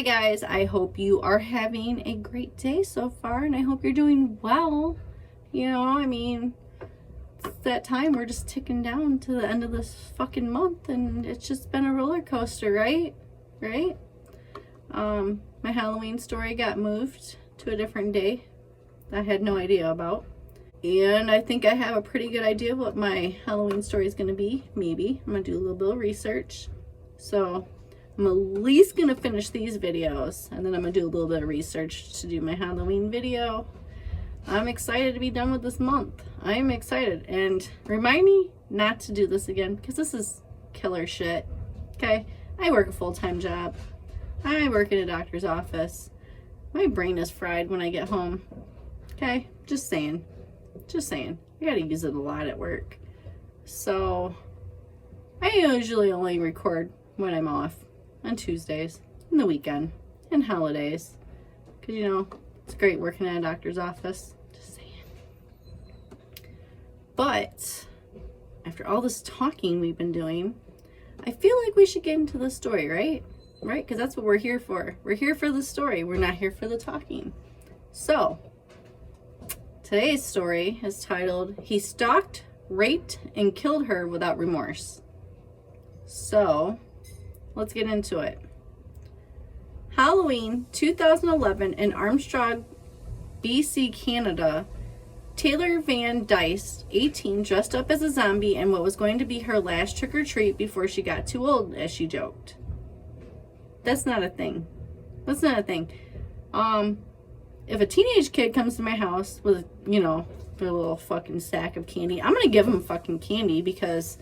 guys, I hope you are having a great day so far, and I hope you're doing well. You know, I mean, it's that time, we're just ticking down to the end of this fucking month, and it's just been a roller coaster, right? My Halloween story got moved to a different day I had no idea about. And I think I have a pretty good idea of what my Halloween story is going to be. Maybe. I'm going to do a little bit of research. So I'm at least going to finish these videos. And then I'm going to do a little bit of research to do my Halloween video. I'm excited to be done with this month. I'm excited. And remind me not to do this again, because this is killer shit. Okay? I work a full-time job. I work in a doctor's office. My brain is fried when I get home. Okay? Just saying. I gotta use it a lot at work. So I usually only record when I'm off on Tuesdays, and the weekend, and holidays. Because, you know, it's great working at a doctor's office. Just saying. But after all this talking we've been doing, I feel like we should get into the story, right? Right? Because that's what we're here for. We're here for the story. We're not here for the talking. So today's story is titled, He Stalked, Raped, and Killed Her Without Remorse. So, let's get into it. Halloween 2011 in Armstrong, BC, Canada, Taylor Van Dyst, 18, dressed up as a zombie in what was going to be her last trick-or-treat before she got too old, as she joked. That's not a thing. If a teenage kid comes to my house with, you know, a little fucking sack of candy, I'm gonna give him fucking candy because,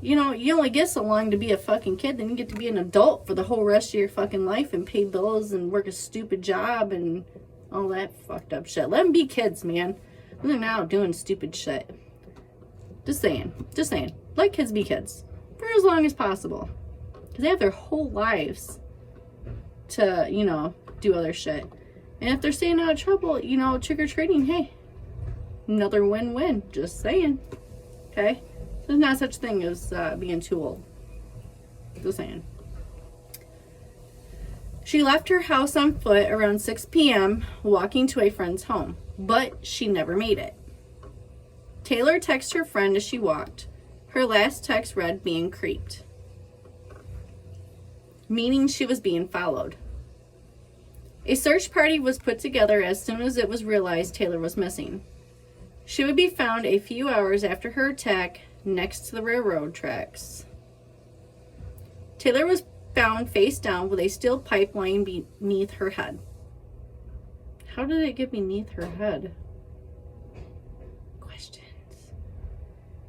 you know, you only get so long to be a fucking kid, then you get to be an adult for the whole rest of your fucking life and pay bills and work a stupid job and all that fucked up shit. Let them be kids, man. They're now doing stupid shit. Just saying. Let kids be kids for as long as possible. Because they have their whole lives to, you know, do other shit. And if they're staying out of trouble, you know, trick-or-treating, hey, another win-win. Just saying. Okay? There's not such thing as being too old. Just saying. She left her house on foot around 6 p.m., walking to a friend's home, but she never made it. Taylor texted her friend as she walked. Her last text read, being creeped, meaning she was being followed. A search party was put together as soon as it was realized Taylor was missing. She would be found a few hours after her attack next to the railroad tracks. Taylor was found face down with a steel pipe lying beneath her head. How did it get beneath her head? Questions.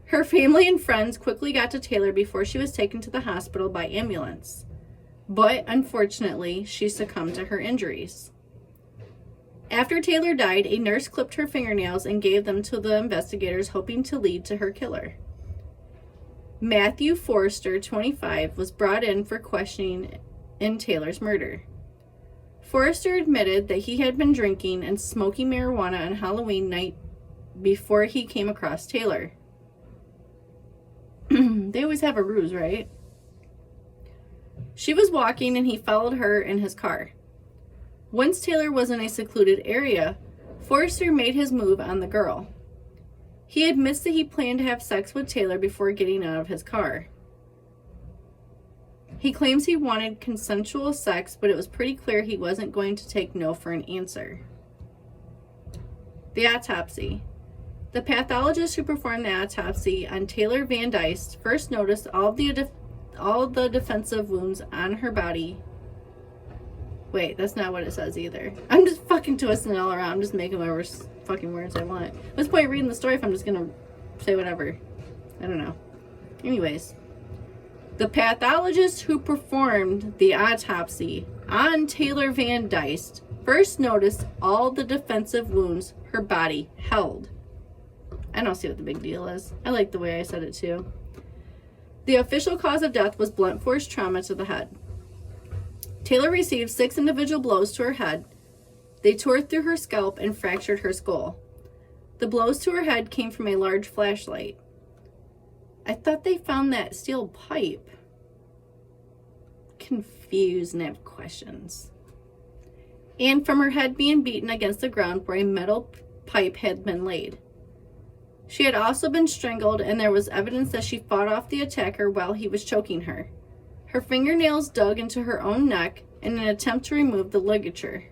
Her family and friends quickly got to Taylor before she was taken to the hospital by ambulance. But, unfortunately, she succumbed to her injuries. After Taylor died, a nurse clipped her fingernails and gave them to the investigators, hoping to lead to her killer. Matthew Forrester, 25, was brought in for questioning in Taylor's murder. Forrester admitted that he had been drinking and smoking marijuana on Halloween night before he came across Taylor. They always have a ruse, right? She was walking and he followed her in his car. Once Taylor was in a secluded area, Forrester made his move on the girl. He admits that he planned to have sex with Taylor before getting out of his car. He claims he wanted consensual sex, but it was pretty clear he wasn't going to take no for an answer. The autopsy. The pathologist who performed the autopsy on Taylor Van Dyst first noticed all the defensive wounds on her body. Wait, that's not what it says either. I'm just fucking twisting it all around. I'm just making whatever fucking words I want. What's the point of reading the story if I'm just gonna say whatever? I don't know. Anyways, the pathologist who performed the autopsy on Taylor Van Dyst first noticed all the defensive wounds her body held. I don't see what the big deal is. I like the way I said it too. The official cause of death was blunt force trauma to the head. Taylor received 6 individual blows to her head. They tore through her scalp and fractured her skull. The blows to her head came from a large flashlight. I thought they found that steel pipe. confused and I have questions. And from her head being beaten against the ground where a metal pipe had been laid. She had also been strangled, and there was evidence that she fought off the attacker while he was choking her. Her fingernails dug into her own neck in an attempt to remove the ligature.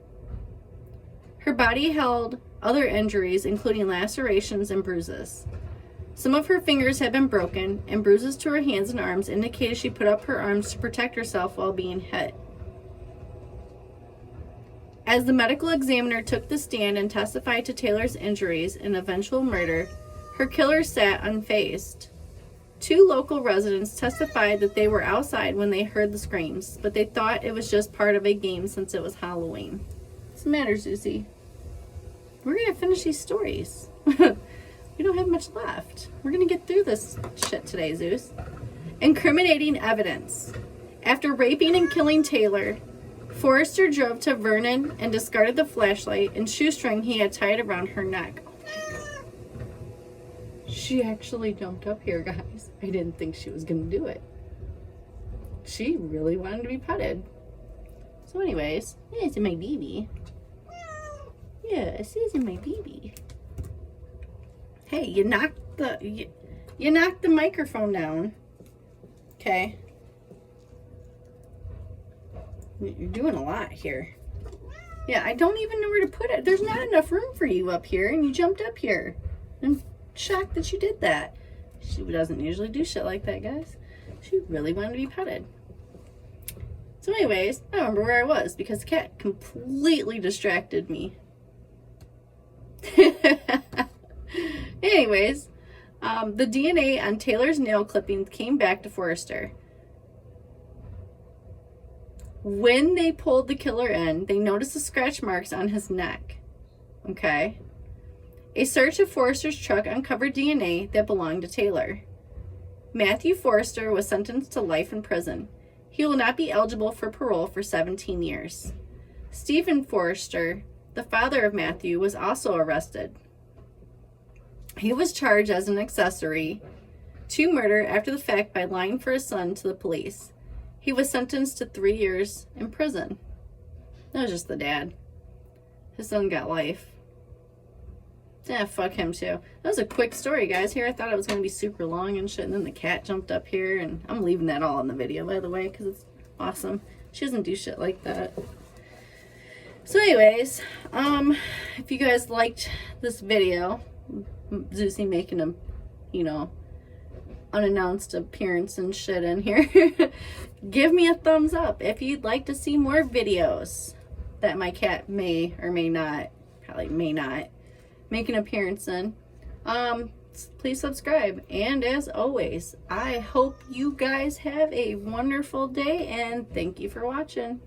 Her body held other injuries, including lacerations and bruises. Some of her fingers had been broken, and bruises to her hands and arms indicated she put up her arms to protect herself while being hit. As the medical examiner took the stand and testified to Taylor's injuries and eventual murder, her killer sat unfazed. 2 local residents testified that they were outside when they heard the screams, but they thought it was just part of a game since it was Halloween. What's the matter, Susie? We're going to finish these stories. We don't have much left. We're going to get through this shit today, Zeus. Incriminating evidence. After raping and killing Taylor, Forrester drove to Vernon and discarded the flashlight and shoestring he had tied around her neck. She actually jumped up here, guys. I didn't think she was going to do it. She really wanted to be petted. So anyways, yeah, it's my baby. Yeah, it's my baby. Hey, you knocked the microphone down. Okay. You're doing a lot here. Yeah, I don't even know where to put it. There's not enough room for you up here, and you jumped up here. I'm shocked that you did that. She doesn't usually do shit like that, guys. She really wanted to be petted. So anyways, I don't remember where I was because the cat completely distracted me. Anyways, the DNA on Taylor's nail clippings came back to Forrester. When they pulled the killer in, they noticed the scratch marks on his neck. Okay. A search of Forrester's truck uncovered DNA that belonged to Taylor. Matthew Forrester was sentenced to life in prison. He will not be eligible for parole for 17 years. Stephen Forrester, the father of Matthew, was also arrested. He was charged as an accessory to murder after the fact by lying for his son to the police. He was sentenced to 3 years in prison. That was just the dad. His son got life. Yeah, fuck him too. That was a quick story, guys. Here I thought it was going to be super long and shit, and then the cat jumped up here, and I'm leaving that all in the video, by the way, because it's awesome. She doesn't do shit like that. So anyways, if you guys liked this video, Zeusy making a, unannounced appearance and shit in here, give me a thumbs up if you'd like to see more videos that my cat may or may not, probably may not, make an appearance in. Please subscribe, and as always, I hope you guys have a wonderful day, and thank you for watching.